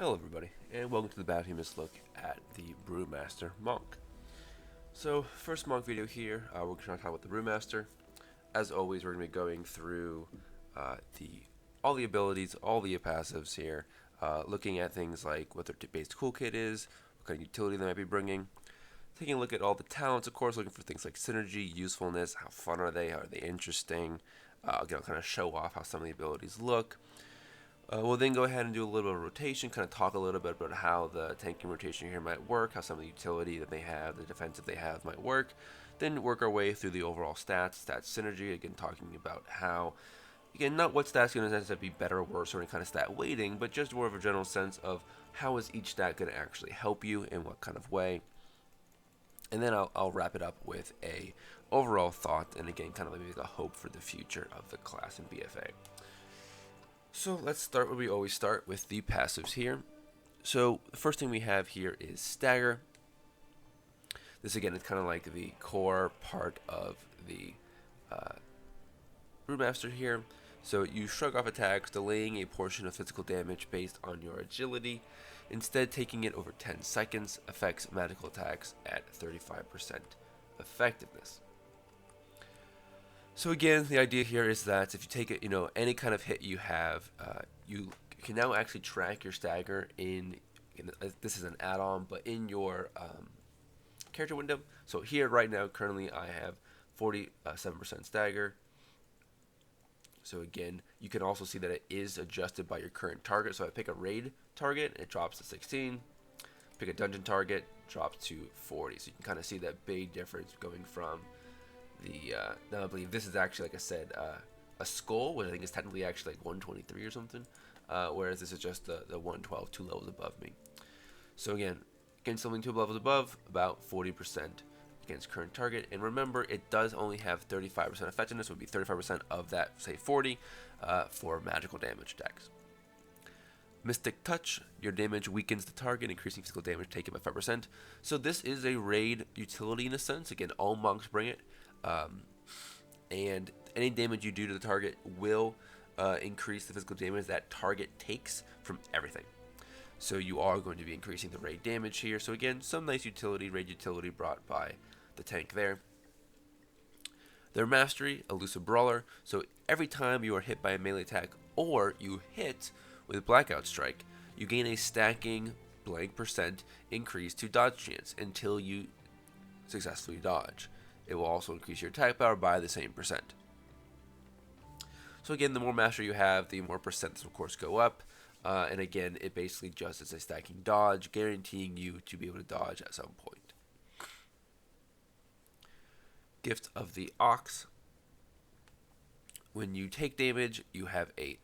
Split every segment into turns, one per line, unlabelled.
Hello everybody, and welcome to the Badhumanist look at the Brewmaster Monk. So, first Monk video here, we're going to talk about the Brewmaster. As always, we're going to be going through the all the abilities, all the passives here, looking at things like what their base toolkit is, what kind of utility they might be bringing, taking a look at all the talents, of course, looking for things like synergy, usefulness, how fun are they interesting, again, I'll kind of show off how some of the abilities look. We'll then go ahead and do a little bit of rotation, kind of talk a little bit about how the tanking rotation here might work, how some of the utility that they have, the defensive they have might work. Then work our way through the overall stats synergy, again talking about how, again, not what stat's going to necessarily be better or worse or any kind of stat weighting, but just more of a general sense of how is each stat going to actually help you, in what kind of way. And then I'll wrap it up with a overall thought, and again, kind of maybe a hope for the future of the class in BfA. So let's start where we always start, with the passives here. So the first thing we have here is Stagger. This again is kind of like the core part of the Brewmaster here. So you shrug off attacks, delaying a portion of physical damage based on your agility, instead taking it over 10 seconds, affects magical attacks at 35% effectiveness. So again, the idea here is that if you take it, any kind of hit you have, you can now actually track your stagger this is an add-on, but in your character window. So here right now, currently I have 47% stagger. So again, you can also see that it is adjusted by your current target. So I pick a raid target, it drops to 16. Pick a dungeon target, drops to 40. So you can kind of see that big difference going from now I believe this is actually, like I said, a skull, which I think is technically actually like 123 or something, whereas this is just the 112, 2 levels above me. So again, against something 2 levels above, about 40% against current target. And remember, it does only have 35% effectiveness, would be 35% of that, say 40, for magical damage attacks. Mystic Touch, your damage weakens the target, increasing physical damage taken by 5%. So this is a raid utility in a sense. Again, all monks bring it. And any damage you do to the target will increase the physical damage that target takes from everything. So you are going to be increasing the raid damage here. So again, some nice utility, raid utility brought by the tank there. Their mastery, Elusive Brawler. So every time you are hit by a melee attack or you hit with Blackout Strike, you gain a stacking blank % increase to dodge chance until you successfully dodge. It will also increase your attack power by the same %. So again, the more mastery you have, the more percent this will of course go up. And again, it basically just is a stacking dodge, guaranteeing you to be able to dodge at some point. Gift of the Ox. When you take damage, you have a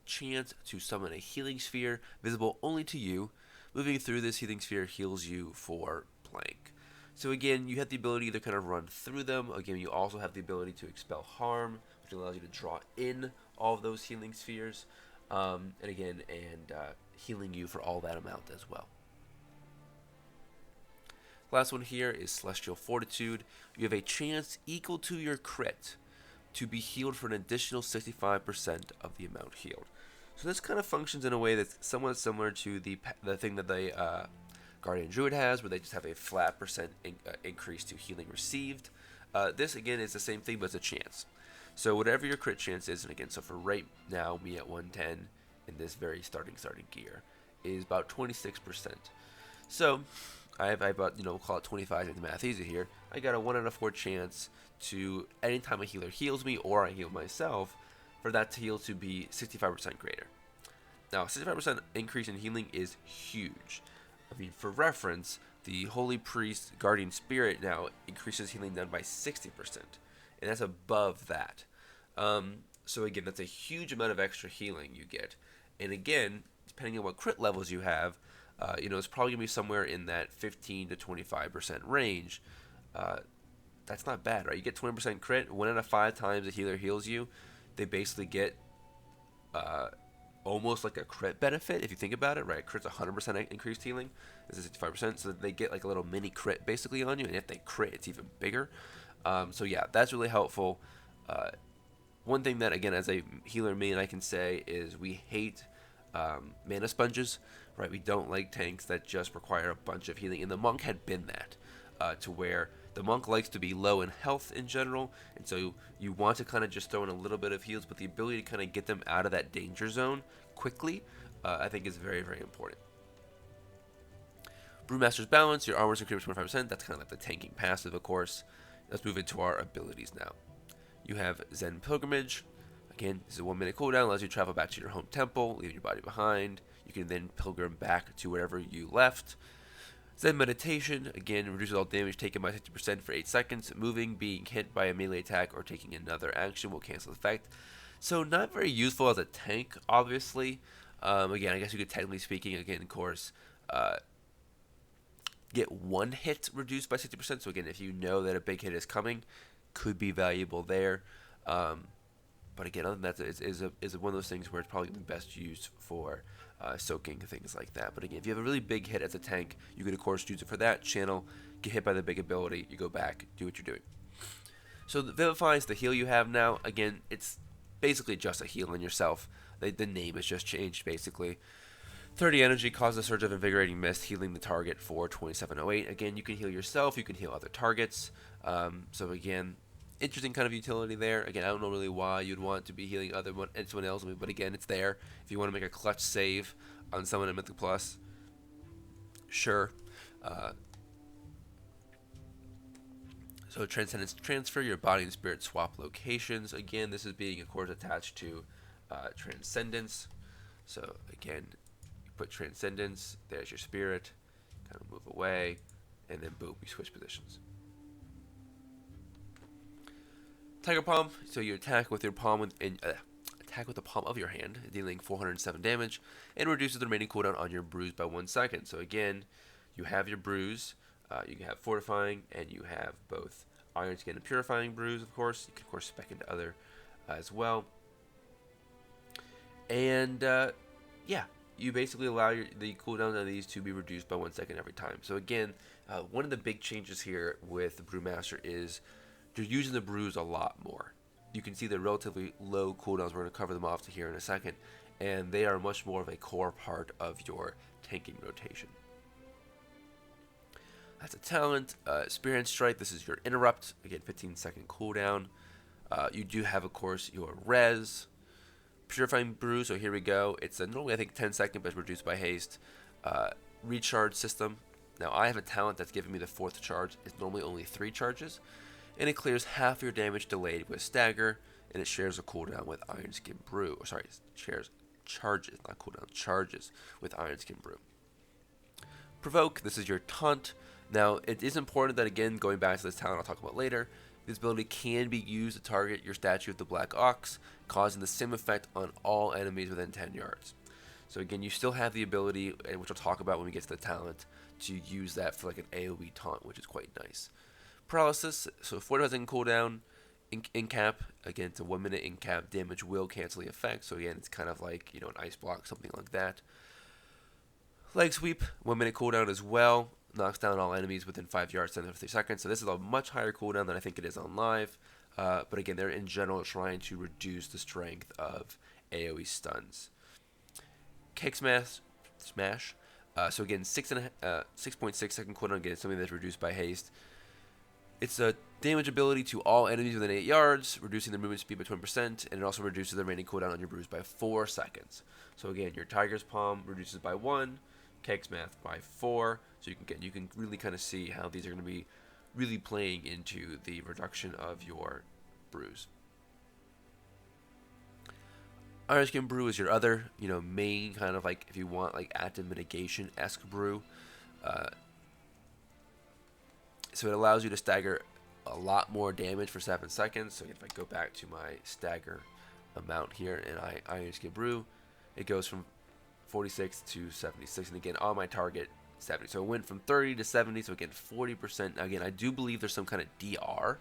chance to summon a healing sphere visible only to you. Moving through this healing sphere heals you for blank. So again, you have the ability to kind of run through them. Again, you also have the ability to expel harm, which allows you to draw in all of those healing spheres, and healing you for all that amount as well. Last one here is Celestial Fortitude. You have a chance equal to your crit to be healed for an additional 65% of the amount healed. So this kind of functions in a way that's somewhat similar to the thing that they Guardian Druid has, where they just have a flat % increase to healing received. This again is the same thing, but it's a chance. So whatever your crit chance is, and again, so for right now, me at 110 in this very starting gear is about 26%. So I have about, we'll call it 25 to make the math easy here. I got a 1 out of 4 chance to, anytime a healer heals me or I heal myself, for that to heal to be 65% greater. Now, 65% increase in healing is huge. I mean, for reference, the Holy Priest Guardian Spirit now increases healing done by 60%, and that's above that. So again, that's a huge amount of extra healing you get. And again, depending on what crit levels you have, it's probably going to be somewhere in that 15 to 25% range. That's not bad, right? You get 20% crit, 1 out of 5 times a healer heals you, they basically get almost like a crit benefit if you think about it, right? Crit's 100% increased healing. This is 65%, so they get like a little mini crit basically on you, and if they crit, it's even bigger. So yeah, that's really helpful. One thing that, again, as a healer main I can say is we hate mana sponges, right? We don't like tanks that just require a bunch of healing, and the monk had been that, to where the monk likes to be low in health in general, and so you want to kind of just throw in a little bit of heals, but the ability to kind of get them out of that danger zone quickly, I think is very, very important. Brewmaster's Balance, your armor's increased 25%. That's kind of like the tanking passive, of course. Let's move into our abilities now. You have Zen Pilgrimage. Again, this is a 1 minute cooldown, allows you to travel back to your home temple, leaving your body behind. You can then pilgrim back to wherever you left. Zen Meditation, again, reduces all damage taken by 50% for 8 seconds. Moving, being hit by a melee attack, or taking another action will cancel the effect. So not very useful as a tank, obviously. Again, I guess you could technically speaking, again, of course, get one hit reduced by 60%. So again, if you know that a big hit is coming, could be valuable there. But again, other than that, is one of those things where it's probably going to be best used for soaking, things like that. But again, if you have a really big hit as a tank, you could of course use it for that channel, get hit by the big ability, you go back, do what you're doing. So the Vivify is the heal you have now. Again, it's basically just a heal on yourself. The name has just changed, basically. 30 energy causes a surge of invigorating mist, healing the target for 2708. Again, you can heal yourself, you can heal other targets. So again, interesting kind of utility there. Again, I don't know really why you'd want to be healing someone else, but again, it's there. If you want to make a clutch save on someone in Mythic Plus, sure. So Transcendence Transfer, your body and spirit swap locations. Again, this is being, of course, attached to Transcendence. So again, put Transcendence, there's your spirit, kind of move away, and then boom, you switch positions. Tiger Palm, so you attack with your palm attack with the palm of your hand, dealing 407 damage, and reduces the remaining cooldown on your bruise by 1 second. So again, you have your bruise, you have Fortifying, and you have both Iron Skin and Purifying Bruise, of course. You can, of course, spec into other as well. And yeah, you basically allow the cooldown of these to be reduced by 1 second every time. So again, one of the big changes here with the Brewmaster is you're using the bruise a lot more. You can see the relatively low cooldowns. We're going to cover them off to here in a second, and they are much more of a core part of your tanking rotation. That's a talent. Spearhand Strike, this is your interrupt. Again, 15-second cooldown. You do have, of course, your res. Purifying Brew, so here we go. It's normally, I think, 10 seconds, but it's reduced by haste. Recharge system. Now, I have a talent that's giving me the 4th charge. It's normally only 3 charges. And it clears half your damage delayed with Stagger, and it shares a cooldown with Iron Skin Brew. Or sorry, shares charges, not cooldown, charges with Iron Skin Brew. Provoke, this is your taunt. Now, it is important that, again, going back to this talent I'll talk about later, this ability can be used to target your statue of the Black Ox, causing the same effect on all enemies within 10 yards. So again, you still have the ability, which I'll talk about when we get to the talent, to use that for like an AoE taunt, which is quite nice. Paralysis, so 40% cooldown, in cap, again, it's a 1 minute in cap, damage will cancel the effect, so again, it's kind of like, an ice block, something like that. Leg Sweep, 1 minute cooldown as well, knocks down all enemies within 5 yards, 10 to 50 seconds, so this is a much higher cooldown than I think it is on live, but again, they're in general trying to reduce the strength of AoE stuns. Cake Smash, so again, 6.6 second cooldown, again, something that's reduced by haste. It's a damage ability to all enemies within 8 yards, reducing their movement speed by 20%, and it also reduces the remaining cooldown on your bruise by 4 seconds. So again, your Tiger's Palm reduces by 1, Cake's Math by 4, so you can really kind of see how these are going to be really playing into the reduction of your bruise. Iron Skin Brew is your other, main kind of like, if you want, like active mitigation-esque brew. So it allows you to stagger a lot more damage for 7 seconds. So if I go back to my stagger amount here in Iron Skin Brew, it goes from 46 to 76. And again, on my target, 70. So it went from 30 to 70. So again, 40%. Again, I do believe there's some kind of DR,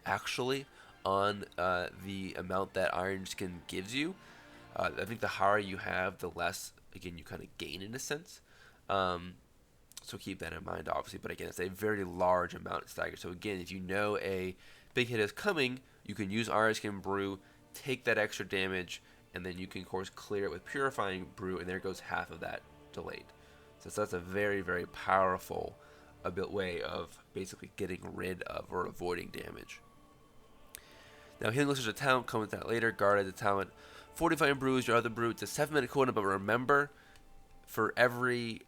actually, on the amount that Iron Skin gives you. I think the higher you have, the less, again, you kind of gain in a sense. So keep that in mind, obviously. But again, it's a very large amount of stagger. So again, if you know a big hit is coming, you can use Iron Skin Brew, take that extra damage, and then you can of course clear it with Purifying Brew, and there goes half of that delayed. So that's a very, very powerful way of basically getting rid of or avoiding damage. Now, Healing Elixir's a talent, comes with that later. Guard as a talent. Fortifying Brew is your other brew. It's a 7-minute cooldown, but remember, for every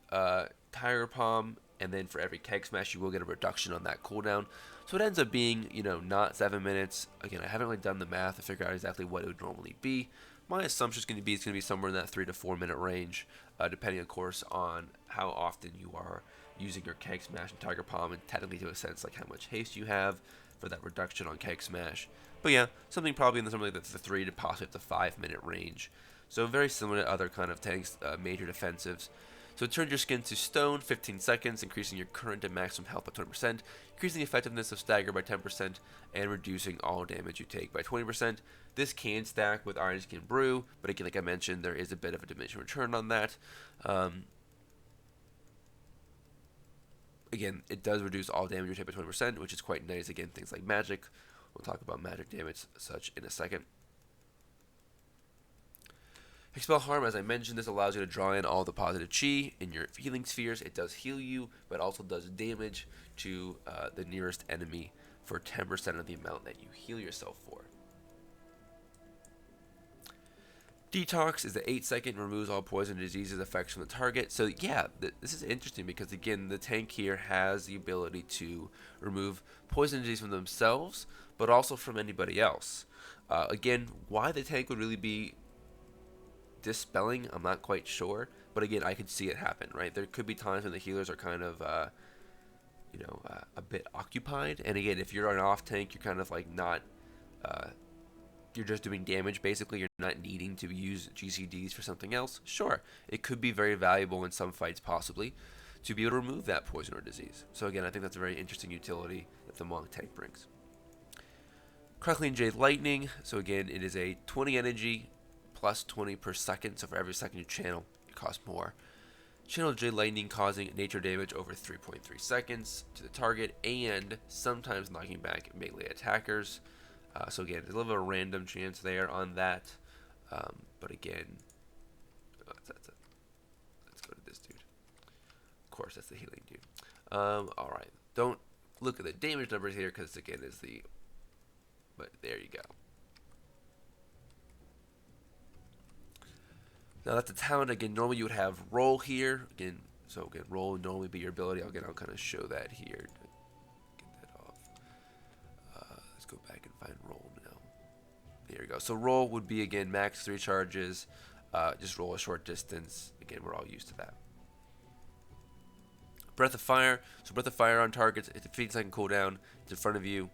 Tiger Palm and then for every Keg Smash, you will get a reduction on that cooldown. So it ends up being, not 7 minutes. Again, I haven't really done the math to figure out exactly what it would normally be. My assumption is going to be it's going to be somewhere in that 3 to 4 minute range, depending, of course, on how often you are using your Keg Smash and Tiger Palm, and technically to a sense like how much haste you have for that reduction on Keg Smash. But yeah, something probably in something like the 3 to possibly the 5 minute range. So very similar to other kind of tanks, major defensives. So it turns your skin to stone, 15 seconds, increasing your current and maximum health by 20%, increasing the effectiveness of Stagger by 10%, and reducing all damage you take by 20%. This can stack with Iron Skin Brew, but again, like I mentioned, there is a bit of a diminishing return on that. Again, it does reduce all damage you take by 20%, which is quite nice. Again, things like magic. We'll talk about magic damage such in a second. Expel Harm, as I mentioned, this allows you to draw in all the positive chi in your healing spheres. It does heal you, but also does damage to the nearest enemy for 10% of the amount that you heal yourself for. Detox is the 8-second, removes all poison and diseases effects from the target. So yeah, this is interesting because again, the tank here has the ability to remove poison and disease from themselves, but also from anybody else. Again, why the tank would really be dispelling, I'm not quite sure, but again, I could see it happen, right? There could be times when the healers are kind of, a bit occupied, and again, if you're an off tank, you're kind of like not, you're just doing damage, basically, you're not needing to use GCDs for something else. Sure, it could be very valuable in some fights, possibly, to be able to remove that poison or disease. So again, I think that's a very interesting utility that the Monk tank brings. Crackling Jade Lightning, so again, it is a 20 energy, plus 20 per second, so for every second you channel, it costs more. Channel Jade Lightning causing nature damage over 3.3 seconds to the target, and sometimes knocking back melee attackers. So again, there's a little bit of a random chance there on that, but again, let's go to this dude. Of course, that's the healing dude. Alright, don't look at the damage numbers here, because again, but there you go. Now that's a talent. Again, normally you would have roll here. Again, roll would normally be your ability. I'll kind of show that here. Get that off. Let's go back and find roll now. There you go. So roll would be, again, max 3 charges. Just roll a short distance. Again, we're all used to that. Breath of Fire. So Breath of Fire on targets. It's a 15-second cooldown. It's in front of you.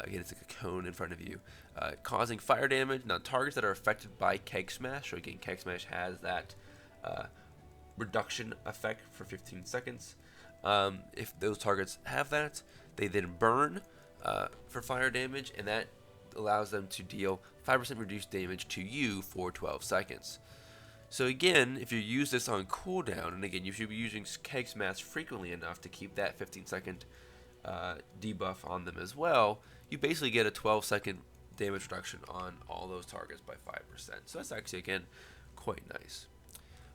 Again, it's like a cone in front of you, causing fire damage. Now, targets that are affected by Keg Smash, so again, Keg Smash has that reduction effect for 15 seconds. If those targets have that, they then burn for fire damage, and that allows them to deal 5% reduced damage to you for 12 seconds. So again, if you use this on cooldown, and again, you should be using Keg Smash frequently enough to keep that 15-second debuff on them as well, you basically get a 12-second damage reduction on all those targets by 5%. So that's actually, again, quite nice.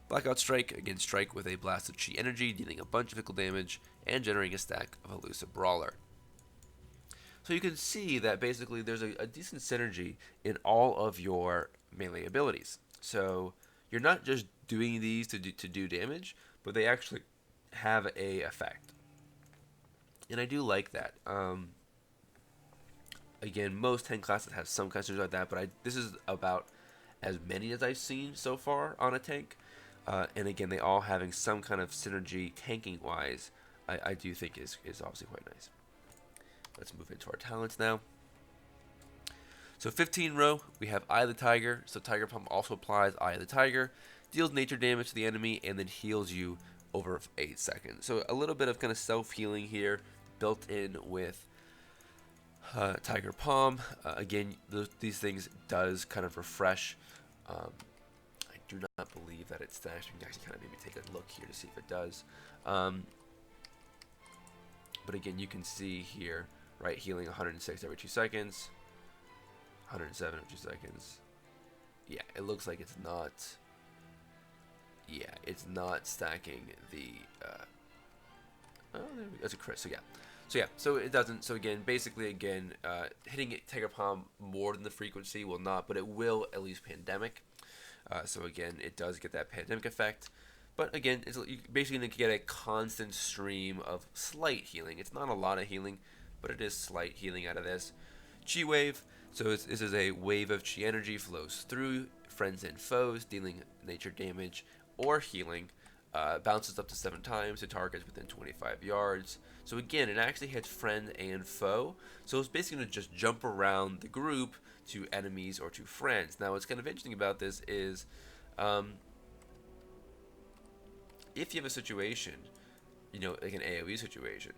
Blackout Strike, again, strike with a blast of chi energy, dealing a bunch of physical damage and generating a stack of Elusive Brawler. So you can see that basically there's a decent synergy in all of your melee abilities. So you're not just doing these to do damage, but they actually have a effect. And I do like that. Again, most 10 classes have some kind of synergy like that, but this is about as many as I've seen so far on a tank. And again, they all having some kind of synergy tanking-wise, I do think is obviously quite nice. Let's move into our talents now. So 15 row, we have Eye of the Tiger. So Tiger Pump also applies Eye of the Tiger, deals nature damage to the enemy, and then heals you over 8 seconds. So a little bit of kind of self-healing here built in with Tiger Palm. Again, these things does kind of refresh. I do not believe that it's stashed. We can actually kind of maybe take a look here to see if it does. But again, you can see here, right, healing 106 every 2 seconds, 107 every 2 seconds, yeah, it looks like it's not. Yeah, it's not stacking the. Oh, there we go. That's a crit. So yeah, so it doesn't. So again, basically, again, hitting it Tiger Palm more than the frequency will not, but it will at least pandemic. So again, it does get that pandemic effect. But again, you're basically going to get a constant stream of slight healing. It's not a lot of healing, but it is slight healing out of this. Chi Wave. So this is a wave of Chi energy flows through friends and foes, dealing nature damage or healing. Bounces up to 7 times to targets within 25 yards. So again, it actually hits friend and foe. So it's basically going to just jump around the group to enemies or to friends. Now, what's kind of interesting about this is if you have a situation, like an AoE situation,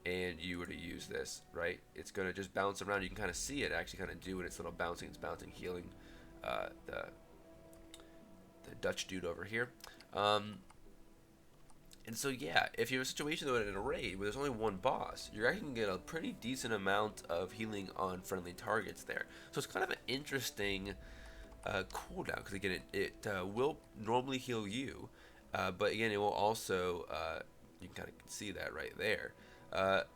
and you were to use this, right, it's going to just bounce around. You can kind of see it actually kind of doing its little bouncing, healing the Dutch dude over here. And so, yeah, if you have a situation though in a raid where there's only one boss, you're actually going to get a pretty decent amount of healing on friendly targets there. So it's kind of an interesting cooldown, because again, it will normally heal you, but again, it will also, you can kind of see that right there, but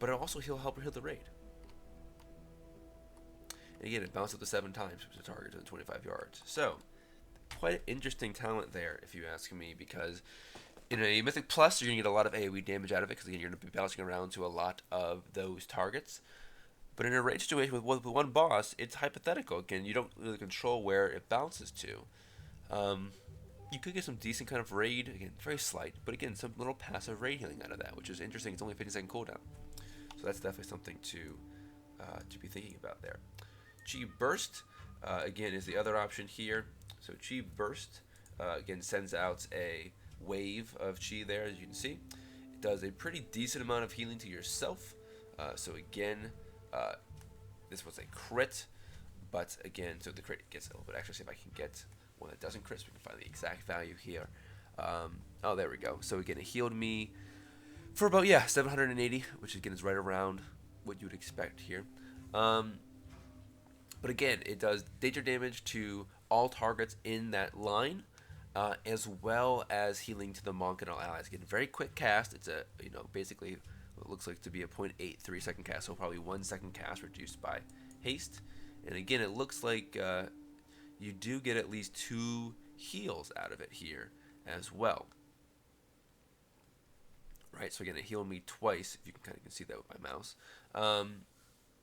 it'll also help heal the raid. And again, it bounced up to 7 times to targets within 25 yards. So, quite an interesting talent there, if you ask me, because in a Mythic Plus, you're going to get a lot of AoE damage out of it, because again, you're going to be bouncing around to a lot of those targets. But in a raid situation with one boss, it's hypothetical. Again, you don't really control where it bounces to. You could get some decent kind of raid, again, very slight, but again, some little passive raid healing out of that, which is interesting. It's only 50-second cooldown. So that's definitely something to be thinking about there. Chi Burst, again, is the other option here. So Chi Burst, again, sends out a wave of Chi there, as you can see. It does a pretty decent amount of healing to yourself. So again, this was a crit, but again, so the crit gets a little bit extra. See if I can get one that doesn't crit, so we can find the exact value here. Oh, there we go. So again, it healed me for about, 780, which again is right around what you would expect here. But again, it does danger damage to all targets in that line, as well as healing to the monk and all allies. Again, very quick cast. It's a, basically what looks like to be a 0.83 second cast, so probably 1 second cast reduced by haste. And again, it looks like you do get at least 2 heals out of it here as well. Right, so again, it healed me twice, if you can kind of see that with my mouse,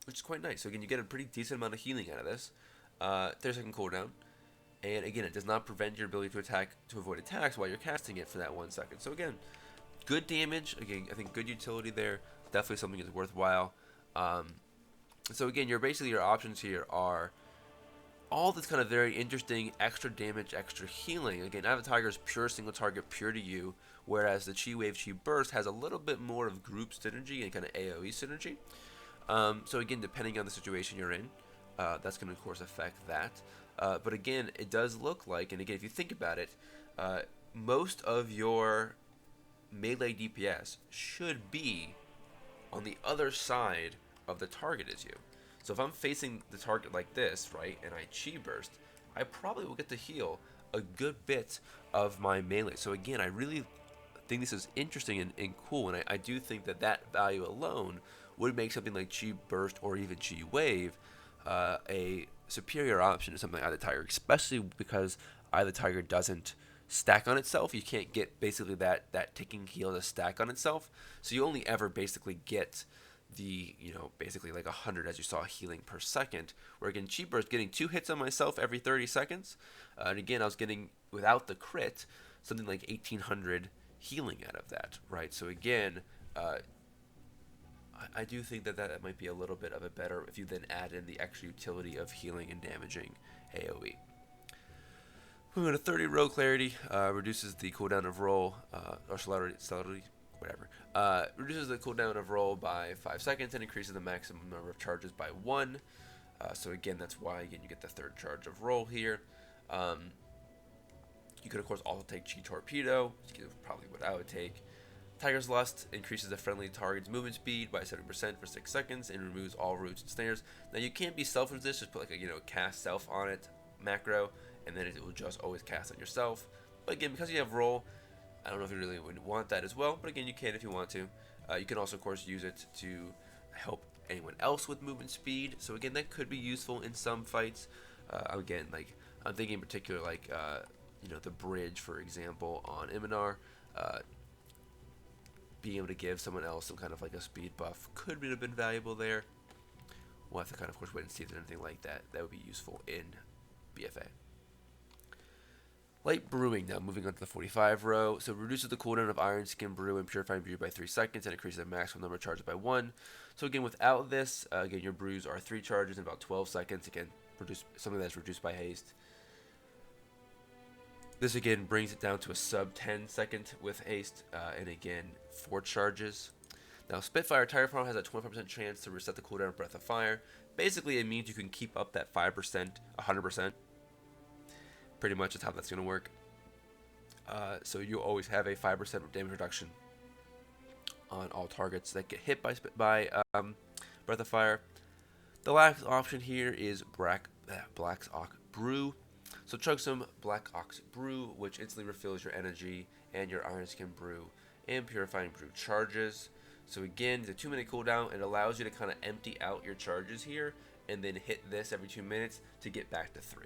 which is quite nice. So again, you get a pretty decent amount of healing out of this. 30-second cooldown, and again, it does not prevent your ability to avoid attacks while you're casting it for that 1 second. So again, good damage. Again, I think good utility there. Definitely something that's worthwhile. So again, your options here are all this kind of very interesting extra damage, extra healing. Again, Tiger is pure single target, pure to you, whereas the Chi Wave, Chi Burst has a little bit more of group synergy and kind of AoE synergy. So again, depending on the situation you're in, that's going to of course affect that. But again, it does look like, and again, if you think about it, most of your melee DPS should be on the other side of the target as you. So if I'm facing the target like this, right, and I Chi Burst, I probably will get to heal a good bit of my melee. So again, I really think this is interesting and cool, and I do think that value alone would make something like Chi Burst or even Chi Wave a superior option to something like Eye Tiger, especially because Eye Tiger doesn't stack on itself. You can't get basically that ticking heal to stack on itself, so you only ever basically get the, basically like 100, as you saw, healing per second, where again, Chi Burst getting 2 hits on myself every 30 seconds, and again, I was getting, without the crit, something like 1800 healing out of that, right? So again, I do think that might be a little bit of a better, if you then add in the extra utility of healing and damaging AoE. Moving to 30, Roll Clarity, reduces the cooldown of roll, or celerity, whatever. Reduces the cooldown of roll by 5 seconds and increases the maximum number of charges by 1. So again, that's why, again, you get the 3rd charge of roll here. You could, of course, also take Chi Torpedo, which is probably what I would take. Tiger's Lust increases the friendly target's movement speed by 70% for 6 seconds and removes all roots and snares. Now, you can't be self-resist, just put like a, cast self on it. macro, and then it will just always cast on yourself. But again, because you have roll, I don't know if you really would want that as well, but again, you can if you want to. You can also, of course, use it to help anyone else with movement speed. So again, that could be useful in some fights. Again, like I'm thinking in particular, like the bridge, for example, on Iminar. Being able to give someone else some kind of like a speed buff could have been valuable there. We'll have to kind of course wait and see if there's anything like that that would be useful in BfA. Light Brewing now, moving on to the 45 row. So reduces the cooldown of Iron Skin Brew and Purifying Brew by 3 seconds and increases the maximum number of charges by 1. So again, without this, again, your brews are 3 charges in about 12 seconds. Again, something that's reduced by haste. This again brings it down to a sub 10 second with haste, and again 4 charges. Now Spitfire Tire Farm has a 25% chance to reset the cooldown of Breath of Fire. Basically, it means you can keep up that 5%, 100%. Pretty much is how that's going to work. So you always have a 5% damage reduction on all targets that get hit by Breath of Fire. The last option here is Black Ox Brew. So chug some Black Ox Brew, which instantly refills your energy and your Iron Skin Brew and Purifying Brew charges. So again, the 2-minute cooldown, it allows you to kind of empty out your charges here and then hit this every 2 minutes to get back to 3.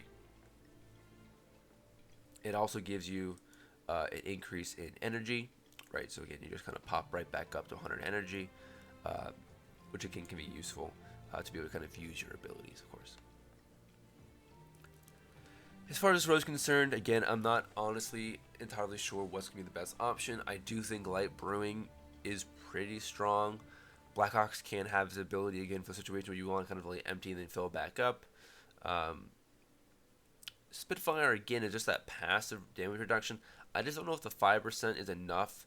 It also gives you an increase in energy, right? So again, you just kind of pop right back up to 100 energy, which again can be useful to be able to kind of use your abilities, of course. As far as this row is concerned, again, I'm not honestly entirely sure what's going to be the best option. I do think Light Brewing is pretty strong. Black Ox can have his ability, again, for a situation where you want to kind of really empty and then fill back up. Spitfire, again, is just that passive damage reduction. I just don't know if the 5% is enough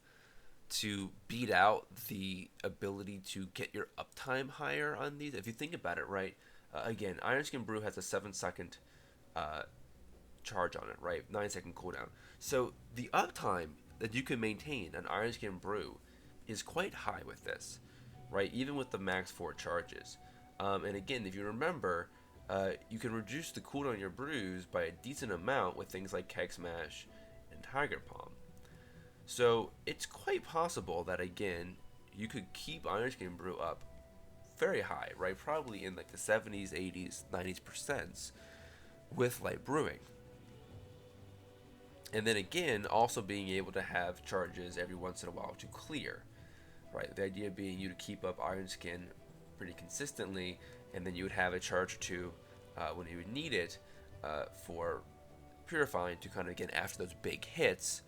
to beat out the ability to get your uptime higher on these. If you think about it, right, again, Iron Skin Brew has a 7-second charge on it, right? 9-second cooldown. So the uptime that you can maintain on Iron Skin Brew is quite high with this, right? Even with the max 4 charges. And again, if you remember, you can reduce the cooldown on your brews by a decent amount with things like Keg Smash and Tiger Palm. So it's quite possible that, again, you could keep Iron Skin Brew up very high, right? Probably in like the 70s, 80s, 90s% with Light Brewing. And then again, also being able to have charges every once in a while to clear, right? The idea being you to keep up Iron Skin pretty consistently, and then you would have a charge or two when you would need it for Purifying to kind of, again, after those big hits,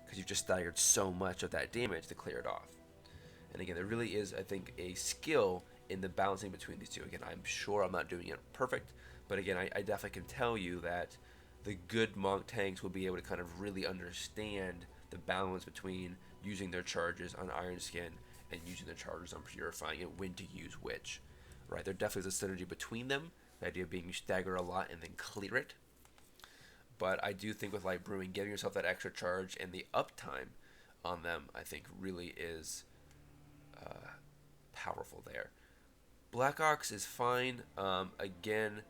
because you've just staggered so much of that damage to clear it off. And again, there really is, I think, a skill in the balancing between these two. Again, I'm sure I'm not doing it perfect, but again, I definitely can tell you that the good Monk tanks will be able to kind of really understand the balance between using their charges on Iron Skin and using their charges on Purifying and when to use which. Right? There definitely is a synergy between them. The idea being you stagger a lot and then clear it. But I do think with Light Brewing, giving yourself that extra charge and the uptime on them, I think really is powerful there. Black Ox is fine. Again,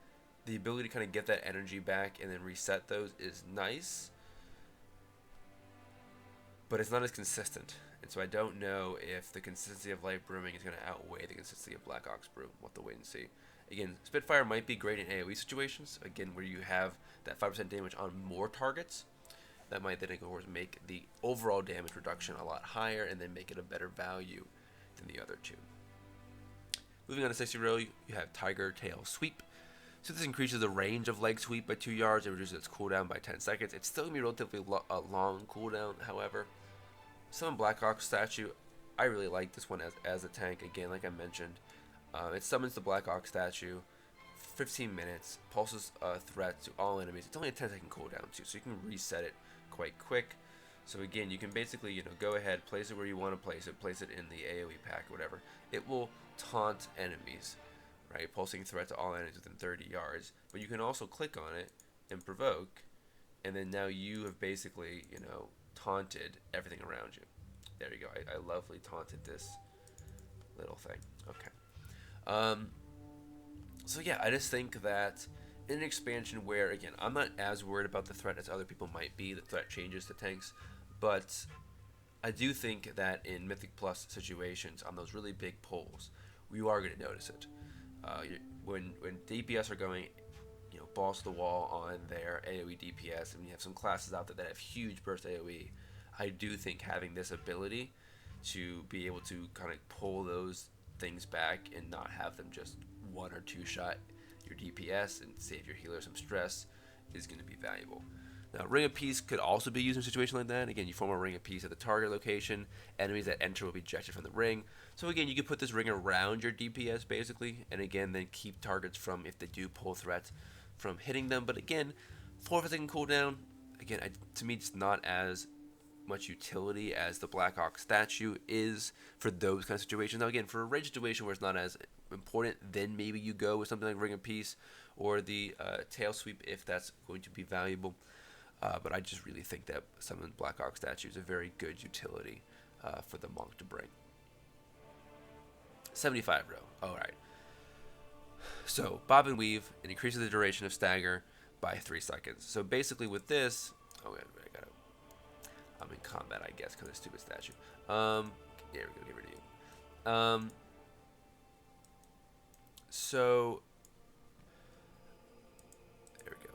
the ability to kind of get that energy back and then reset those is nice, but it's not as consistent. And so I don't know if the consistency of Light Brewing is going to outweigh the consistency of Black Ox Brew. We'll have to wait and see. Again, Spitfire might be great in AoE situations, again, where you have that 5% damage on more targets. That might then, of course, make the overall damage reduction a lot higher and then make it a better value than the other two. Moving on to 60 row, you have Tiger Tail Sweep. So this increases the range of leg sweep by 2 yards and reduces its cooldown by 10 seconds. It's still going to be relatively a long cooldown, however. Summon Black Ox statue. I really like this one as a tank. Again, like I mentioned, it summons the Black Ox statue, 15 minutes, pulses threat to all enemies. It's only a 10-second cooldown too, so you can reset it quite quick. So again, you can basically, go ahead, place it where you want to place it in the AoE pack or whatever. It will taunt enemies, right? Pulsing threat to all enemies within 30 yards. But you can also click on it and provoke, and then now you have basically, taunted everything around you. There you go. I lovely taunted this little thing. Okay. So yeah, I just think that in an expansion where, again, I'm not as worried about the threat as other people might be. The threat changes to tanks, but I do think that in Mythic Plus situations, on those really big pulls, you are going to notice it. When DPS are going, balls to the wall on their AoE DPS, and you have some classes out there that have huge burst AoE, I do think having this ability to be able to kind of pull those things back and not have them just one or two shot your DPS and save your healer some stress is going to be valuable. Now, Ring of Peace could also be used in a situation like that. Again, you form a Ring of Peace at the target location. Enemies that enter will be ejected from the ring. So again, you can put this ring around your DPS basically, and again, then keep targets from, if they do pull threats, from hitting them. But again, 4-second cooldown. Again, to me, it's not as much utility as the Black Ox statue is for those kind of situations. Now, again, for a rage situation where it's not as important, then maybe you go with something like Ring of Peace or the Tail Sweep if that's going to be valuable. But I just really think that some Black Ox statue is a very good utility for the monk to bring. 75 row. Alright. So, Bob and Weave, it increases the duration of Stagger by 3 seconds. So basically with this, I'm in combat, I guess, because of the stupid statue. There we go, get rid of you. So, there we go.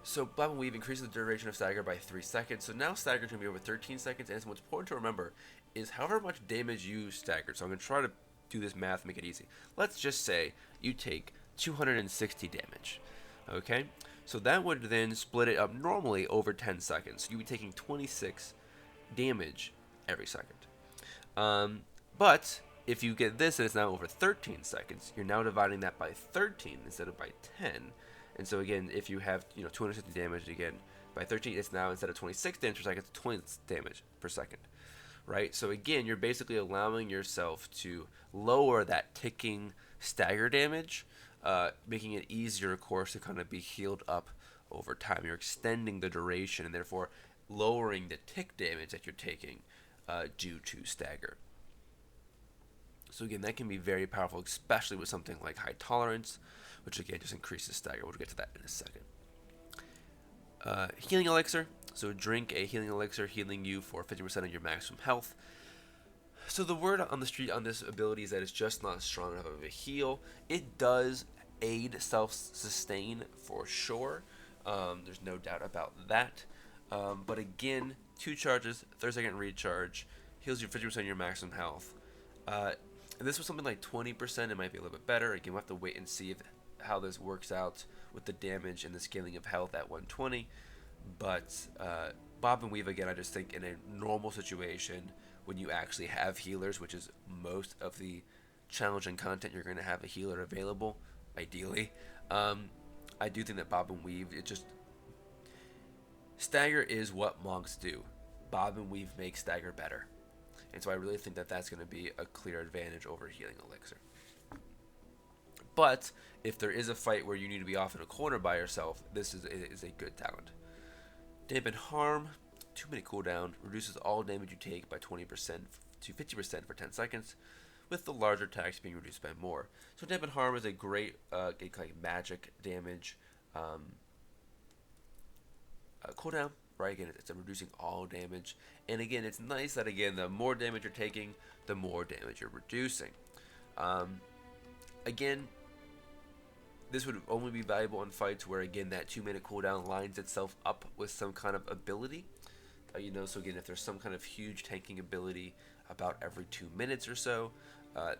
So, Bob and Weave increases the duration of Stagger by 3 seconds. So now Stagger is going to be over 13 seconds. And what's important to remember is however much damage you stagger. So I'm going to try to do this math, make it easy. Let's just say you take 260 damage. Okay? So that would then split it up normally over 10 seconds. So you'd be taking 26 damage every second. But if you get this and it's now over 13 seconds, you're now dividing that by 13 instead of by 10. And so again, if you have 260 damage again by 13, it's now instead of 26 damage per second, it's 20 damage per second, right? So again, you're basically allowing yourself to lower that ticking stagger damage, making it easier, of course, to kind of be healed up over time. You're extending the duration and therefore lowering the tick damage that you're taking due to stagger. So again, that can be very powerful, especially with something like high tolerance, which again just increases stagger. We'll get to that in a second. Healing elixir. So drink a healing elixir, healing you for 50% of your maximum health. So the word on the street on this ability is that it's just not strong enough of a heal. It does aid self-sustain for sure. There's no doubt about that. But again, 2 charges, 30-second recharge, heals you 50% of your maximum health. If this was something like 20%, it might be a little bit better. Again, we'll have to wait and see how this works out with the damage and the scaling of health at 120. But Bob and Weave, again, I just think in a normal situation, when you actually have healers, which is most of the challenging content, you're going to have a healer available, ideally. I do think that Bob and Weave, Stagger is what monks do. Bob and Weave make Stagger better. And so I really think that that's going to be a clear advantage over Healing Elixir. But if there is a fight where you need to be off in a corner by yourself, this is a good talent. Dampen Harm, 2-minute cooldown, reduces all damage you take by 20% to 50% for 10 seconds, with the larger attacks being reduced by more. So Dampen Harm is a great like magic damage cooldown. Right, again, it's reducing all damage, and again, it's nice that again, the more damage you're taking, the more damage you're reducing. Again, this would only be valuable in fights where again that 2-minute cooldown lines itself up with some kind of ability. So again, if there's some kind of huge tanking ability about every 2 minutes or so,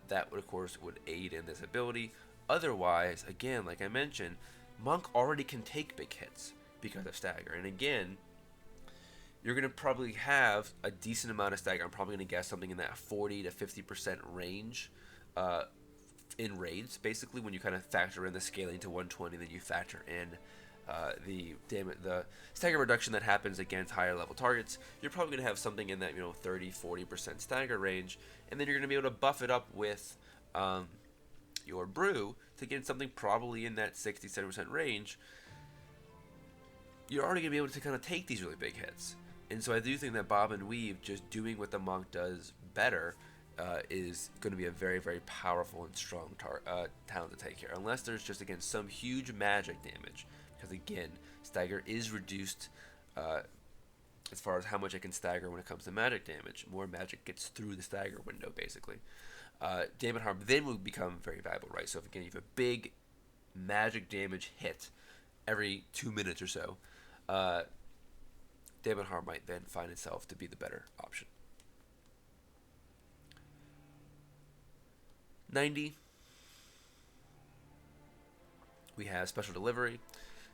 that would of course would aid in this ability. Otherwise, again, like I mentioned, Monk already can take big hits because of Stagger, and again, you're going to probably have a decent amount of stagger. I'm probably going to guess something in that 40 to 50% range in raids. Basically, when you kind of factor in the scaling to 120, then you factor in the stagger reduction that happens against higher level targets, you're probably going to have something in that 30-40% stagger range, and then you're going to be able to buff it up with your brew to get something probably in that 60-70% range. You're already going to be able to kind of take these really big hits. And so I do think that Bob and Weave, just doing what the monk does better, is going to be a very, very powerful and strong talent to take here. Unless there's just, again, some huge magic damage. Because, again, Stagger is reduced as far as how much it can stagger when it comes to magic damage. More magic gets through the stagger window, basically. Damage harm then will become very valuable, right? So, if, again, you have a big magic damage hit every 2 minutes or so, damage harm might then find itself to be the better option. 90, we have special delivery.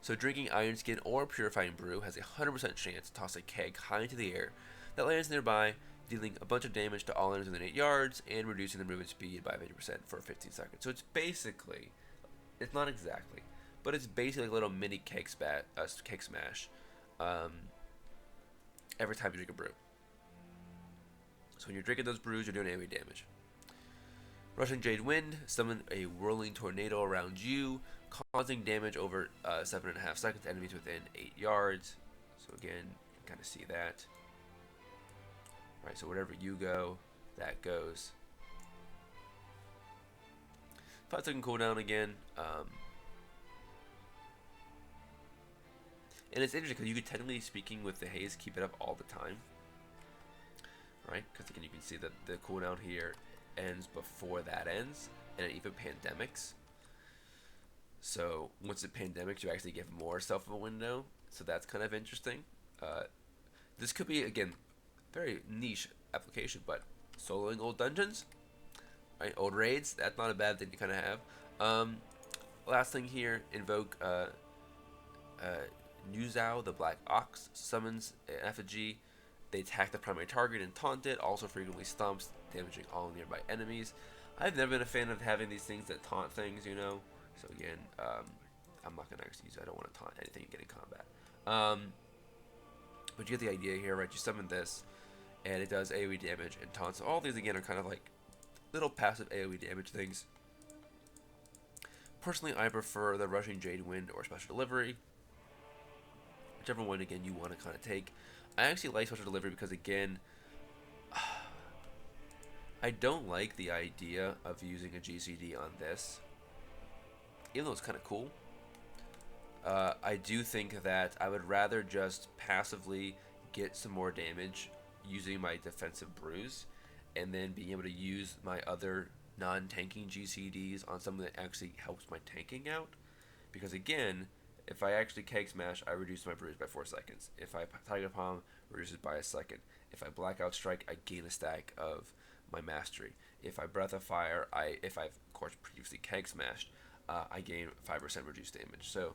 So drinking Iron Skin or Purifying Brew has a 100% chance to toss a keg high into the air that lands nearby, dealing a bunch of damage to all enemies within 8 yards and reducing the movement speed by 50% for 15 seconds. So it's basically, it's not exactly, but it's basically a little mini keg smash every time you drink a brew. So when you're drinking those brews, you're doing AoE damage. Rushing Jade Wind, summon a whirling tornado around you, causing damage over 7.5 seconds to enemies within 8 yards. So again, you can kind of see that. Right, so wherever you go, that goes. 5-second cooldown again. And it's interesting because you could technically speaking with the haze keep it up all the time. Right, because again you can see that the cooldown here ends before that ends, and even pandemics. So once it pandemics, you actually give more self of a window. So that's kind of interesting. This could be, again, very niche application, but soloing old dungeons, right? Old raids, that's not a bad thing to kind of have. Last thing here, invoke Nuzao, the Black Ox, summons an effigy. They attack the primary target and taunt it, also frequently stomps, damaging all nearby enemies. I've never been a fan of having these things that taunt things, you know. So again, I'm not going to actually use it. I don't want to taunt anything you get in combat. But you get the idea here, right? You summon this, and it does AoE damage and taunts. All these, again, are kind of like little passive AoE damage things. Personally, I prefer the Rushing Jade Wind or Special Delivery. Whichever one, again, you want to kind of take. I actually like Special Delivery because, again, I don't like the idea of using a GCD on this, even though it's kind of cool. I do think that I would rather just passively get some more damage using my defensive brews, and then being able to use my other non-tanking GCDs on something that actually helps my tanking out. Because again, if I actually keg smash, I reduce my brews by 4 seconds. If I Tiger Palm, reduce it by a second. If I Blackout Strike, I gain a stack of my mastery. If I Breath of Fire, if I've of course previously keg smashed, I gain 5% reduced damage. So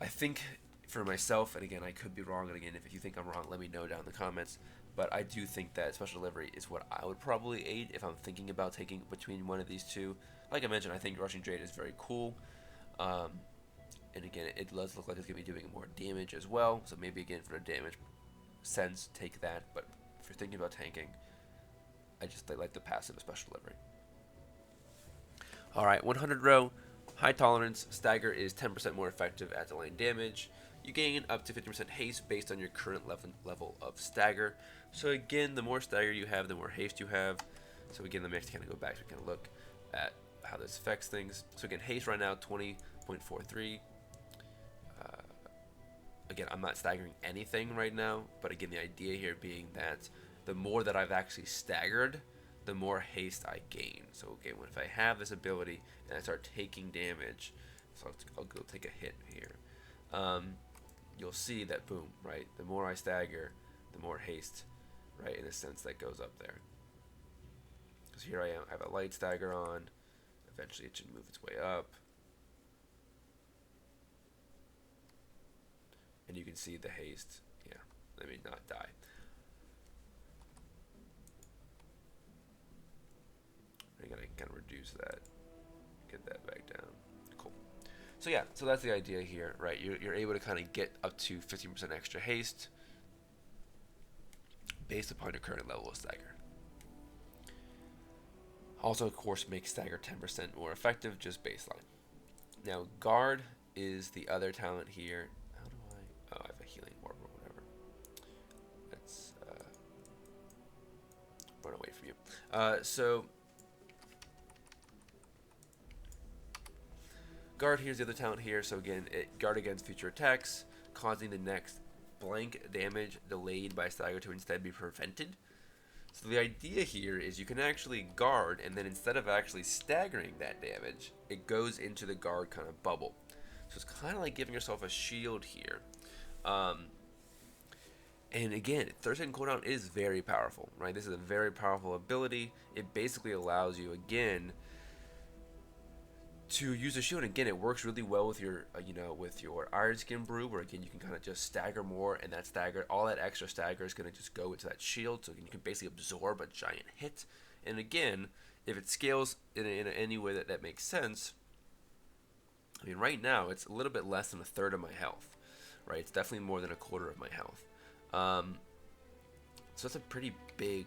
I think for myself, and again I could be wrong, and again if you think I'm wrong, let me know down in the comments. But I do think that Special Delivery is what I would probably aid if I'm thinking about taking between one of these two. Like I mentioned, I think Rushing Jade is very cool. And again, it does look like it's going to be doing more damage as well. So maybe, again, for the damage sense, take that. But if you're thinking about tanking, I just like the passive of Special Delivery. Alright, 100 row. High tolerance. Stagger is 10% more effective at delaying damage. You gain up to 50% haste based on your current level of Stagger. So again, the more Stagger you have, the more haste you have. So again, let me actually kind of go back to kind of look at how this affects things. So again, haste right now, 20.43. Again, I'm not staggering anything right now, but again, the idea here being that the more that I've actually staggered, the more haste I gain. So again, if I have this ability and I start taking damage, so I'll go take a hit here, you'll see that boom, right? The more I stagger, the more haste, right, in a sense that goes up there. Because here I am, I have a light stagger on, eventually it should move its way up. And you can see the haste, yeah, let me not die. I gotta kind of reduce that, get that back down. Cool. So yeah, so that's the idea here, right? You're able to kind of get up to 15% extra haste based upon your current level of stagger. Also, of course, makes stagger 10% more effective, just baseline. Now, guard is the other talent here. How do I? Oh, I have a healing orb or whatever. Let's run run away from you. So guard here's the other talent here. So again, it guard against future attacks, causing the next blank damage delayed by Stagger to instead be prevented. So the idea here is you can actually guard, and then instead of actually staggering that damage, it goes into the guard kind of bubble. So it's kind of like giving yourself a shield here. And again, 30-second cooldown is very powerful, right? This is a very powerful ability. It basically allows you, again, to use a shield. Again, it works really well with your, with your Iron Skin brew, where again you can kind of just stagger more, and that stagger, all that extra stagger is going to just go into that shield, so you can basically absorb a giant hit. And again, if it scales in any way that makes sense, I mean, right now it's a little bit less than a third of my health, right? It's definitely more than a quarter of my health. So that's a pretty big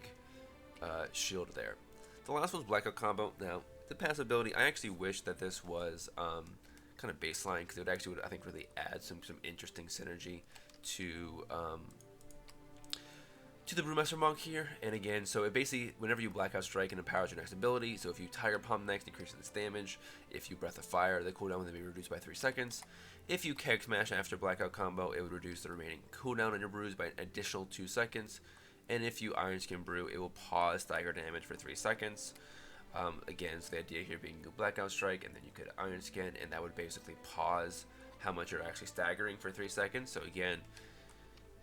shield there. The last one's Blackout combo. Now, the passive ability, I actually wish that this was kind of baseline, because it would actually, I think, really add some interesting synergy to the Brewmaster Monk here. And again, so it basically, whenever you Blackout Strike, it empowers your next ability. So if you Tiger Palm next, increases its damage. If you Breath of Fire, the cooldown would be reduced by 3 seconds. If you Keg Smash after Blackout combo, it would reduce the remaining cooldown on your brews by an additional 2 seconds. And if you Iron Skin brew, it will pause Stagger damage for 3 seconds. Again, so the idea here being you Blackout Strike, and then you could Iron Skin, and that would basically pause how much you're actually staggering for 3 seconds. So again,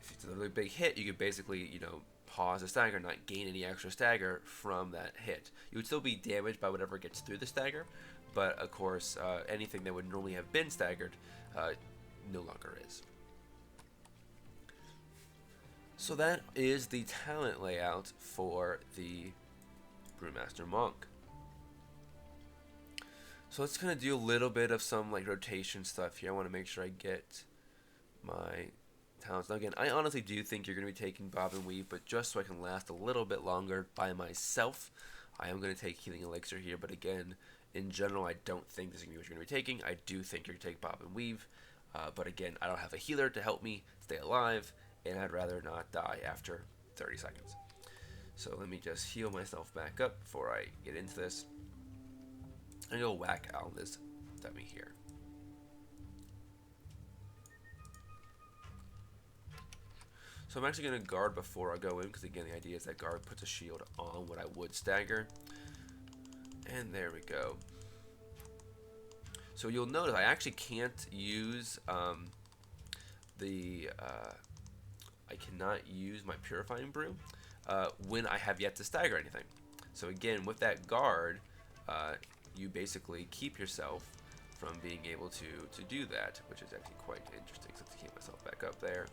if it's a really big hit, you could basically, pause the stagger, not gain any extra stagger from that hit. You would still be damaged by whatever gets through the stagger, but of course, anything that would normally have been staggered no longer is. So that is the talent layout for the Brewmaster Monk. So let's kind of do a little bit of some rotation stuff here. I want to make sure I get my talents. Now again, I honestly do think you're going to be taking Bob and Weave, but just so I can last a little bit longer by myself, I am going to take Healing Elixir here. But again, in general, I don't think this is going to be what you're going to be taking. I do think you're going to take Bob and Weave, but again, I don't have a healer to help me stay alive, and I'd rather not die after 30 seconds. So let me just heal myself back up before I get into this. I'm going to whack out this dummy here. So I'm actually going to guard before I go in, because again, the idea is that guard puts a shield on what I would stagger. And there we go. So you'll notice I actually can't use I cannot use my Purifying Brew when I have yet to stagger anything. So again, with that guard, you basically keep yourself from being able to do that, which is actually quite interesting. So let's keep myself back up there.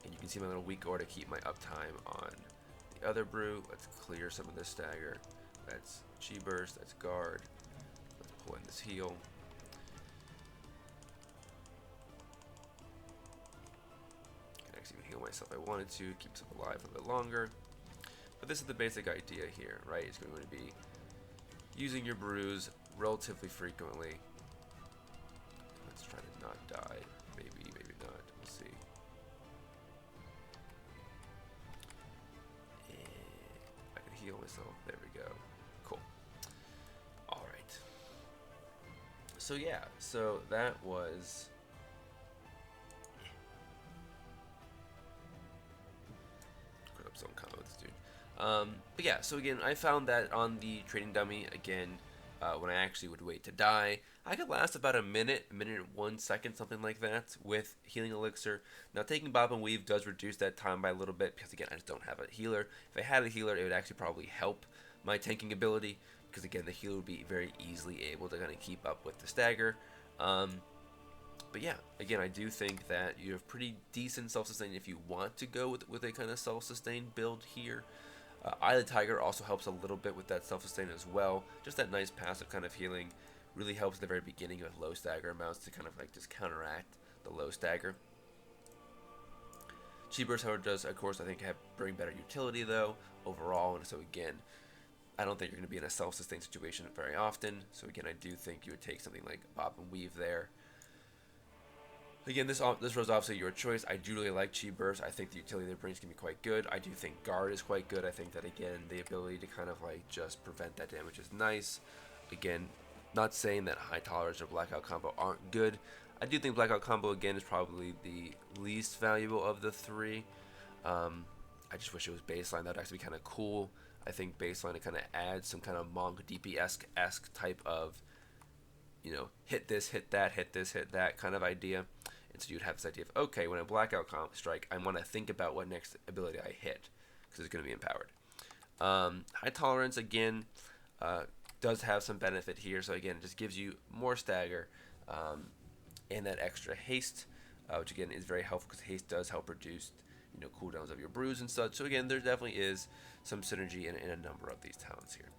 And you can see my little weak order to keep my uptime on the other brew. Let's clear some of this stagger. That's Chi Burst, that's guard. Let's pull in this heal. I can actually even heal myself if I wanted to, keep myself alive a little bit longer. But this is the basic idea here, right? It's going to be using your brews relatively frequently. Let's try to not die. Maybe not. We'll see. I can heal myself. There we go. Cool. Alright. So yeah, so that was... Put up some comments, dude. But yeah, so again, I found that on the trading dummy, again, when I actually would wait to die, I could last about a minute and 1 second, something like that, with Healing Elixir. Now, taking Bob and Weave does reduce that time by a little bit, because again, I just don't have a healer. If I had a healer, it would actually probably help my tanking ability, because again, the healer would be very easily able to kind of keep up with the stagger. But yeah, again, I do think that you have pretty decent self-sustain if you want to go with a kind of self-sustain build here. Eye of the Tiger also helps a little bit with that self-sustain as well. Just that nice passive kind of healing really helps at the very beginning with low stagger amounts to kind of just counteract the low stagger. Chi Burst, however, does, of course, I think bring better utility though overall, and so again, I don't think you're going to be in a self-sustain situation very often. So again, I do think you would take something like Bob and Weave there. Again, this row is obviously your choice. I do really like Chi Burst. I think the utility that it brings can be quite good. I do think Guard is quite good. I think that, again, the ability to kind of like just prevent that damage is nice. Again, not saying that High Tolerance or Blackout combo aren't good. I do think Blackout combo, again, is probably the least valuable of the three. I just wish it was baseline. That would actually be kind of cool. I think baseline, it kind of adds some kind of Monk DPS-esque type of, you know, hit this, hit that, hit this, hit that kind of idea. And so you'd have this idea of, okay, when a blackout strike, I want to think about what next ability I hit, because it's going to be empowered. High tolerance, again, does have some benefit here. So again, it just gives you more stagger and that extra haste, which again is very helpful because haste does help reduce, you know, cooldowns of your brews and such. So again, there definitely is some synergy in a number of these talents here.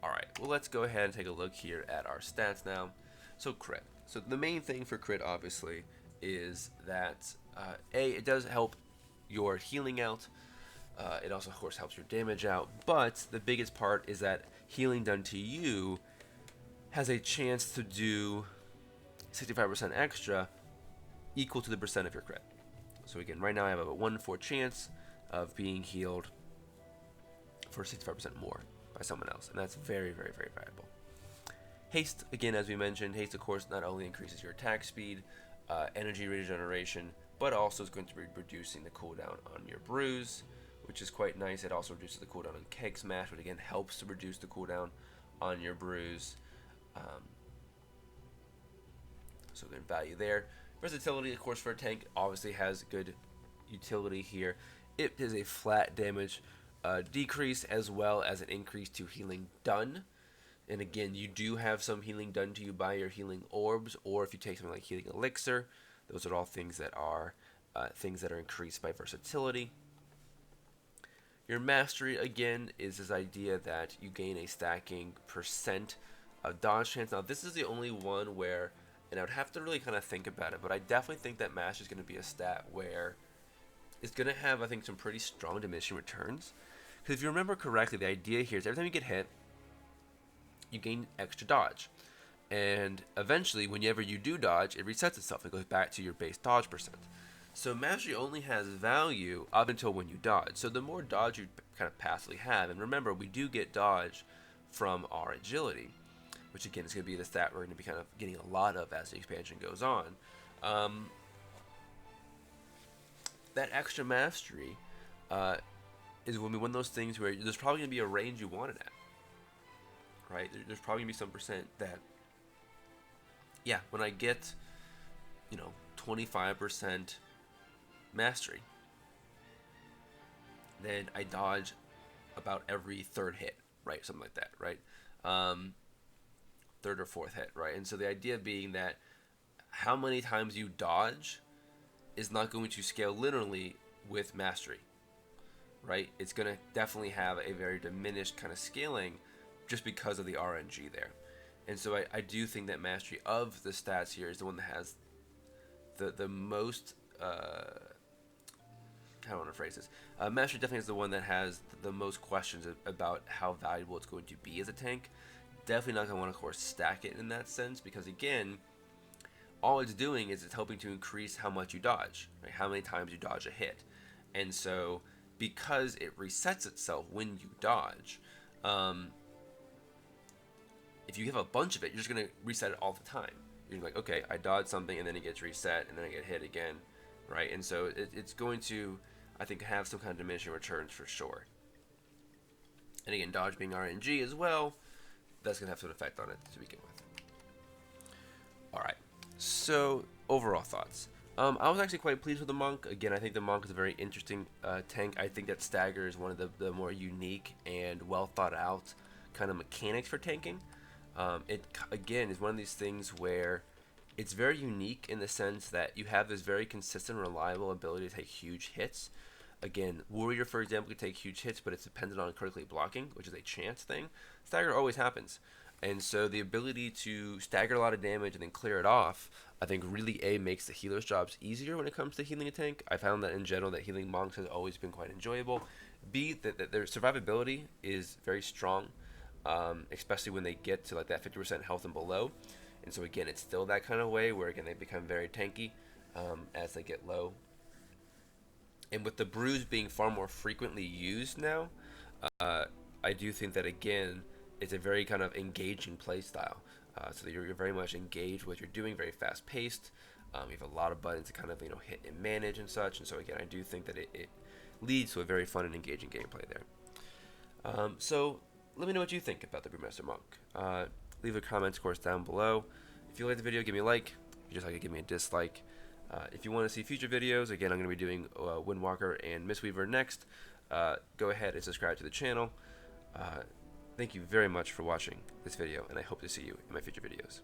Alright, well, let's go ahead and take a look here at our stats now. So crit. So the main thing for crit, obviously, is that it does help your healing out. It also, of course, helps your damage out. But the biggest part is that healing done to you has a chance to do 65% extra, equal to the percent of your crit. So again, right now I have a 1 in 4 chance of being healed for 65% more by someone else, and that's very, very, very valuable. Haste, again, as we mentioned, haste, of course, not only increases your attack speed, energy regeneration, but also is going to be reducing the cooldown on your brews, which is quite nice. It also reduces the cooldown on Keg Smash, which again helps to reduce the cooldown on your brews. So good value there. Versatility, of course, for a tank obviously has good utility here. It is a flat damage decrease as well as an increase to healing done. And again, you do have some healing done to you by your healing orbs, or if you take something like healing elixir, those are all things that are increased by versatility. Your mastery, again, is this idea that you gain a stacking percent of dodge chance. Now, this is the only one where, and I would have to really kind of think about it, but I definitely think that mastery is going to be a stat where it's going to have, I think, some pretty strong diminishing returns. Because if you remember correctly, the idea here is every time you get hit, you gain extra dodge. And eventually, whenever you do dodge, it resets itself. It goes back to your base dodge percent. So mastery only has value up until when you dodge. So the more dodge you kind of passively have, and remember, we do get dodge from our agility, which again is going to be the stat we're going to be kind of getting a lot of as the expansion goes on. That extra mastery is going to be one of those things where there's probably going to be a range you want it at. Right? There's probably going to be some percent that, yeah, when I get, 25% mastery, then I dodge about every third hit, right? Something like that, right? Third or fourth hit, right? And so the idea being that how many times you dodge is not going to scale linearly with mastery, right? It's going to definitely have a very diminished kind of scaling just because of the RNG there. And so I do think that mastery of the stats here is the one that has the most, how do I want to phrase this? Mastery definitely is the one that has the most questions about how valuable it's going to be as a tank. Definitely not going to want to, of course, stack it in that sense, because again, all it's doing is it's helping to increase how much you dodge, right? How many times you dodge a hit. And so because it resets itself when you dodge, if you have a bunch of it, you're just going to reset it all the time. You're like, okay, I dodged something, and then it gets reset, and then I get hit again, right? And so it's going to, I think, have some kind of diminishing returns for sure. And again, dodge being RNG as well, that's going to have some effect on it to begin with. All right, so overall thoughts. I was actually quite pleased with the Monk. Again, I think the Monk is a very interesting tank. I think that Stagger is one of the more unique and well thought out kind of mechanics for tanking. It, again, is one of these things where it's very unique in the sense that you have this very consistent, reliable ability to take huge hits. Again, Warrior, for example, could take huge hits, but it's dependent on critically blocking, which is a chance thing. Stagger always happens. And so the ability to stagger a lot of damage and then clear it off, I think really makes the healer's jobs easier when it comes to healing a tank. I found that in general that healing monks has always been quite enjoyable. That their survivability is very strong, especially when they get to like that 50% health and below. and so again, it's still that kind of way where again they become very tanky as they get low. And with the brews being far more frequently used now, uh, I do think that again it's a very kind of engaging play style. So you're very much engaged with what you're doing, very fast paced. You have a lot of buttons to kind of hit and manage and such. And so again, I do think that it leads to a very fun and engaging gameplay there. So let me know what you think about the Brewmaster Monk. Leave a comment, of course, down below. If you like the video, give me a like. If you just like it, give me a dislike. If you want to see future videos, again, I'm going to be doing Windwalker and Mistweaver next. Go ahead and subscribe to the channel. Thank you very much for watching this video, and I hope to see you in my future videos.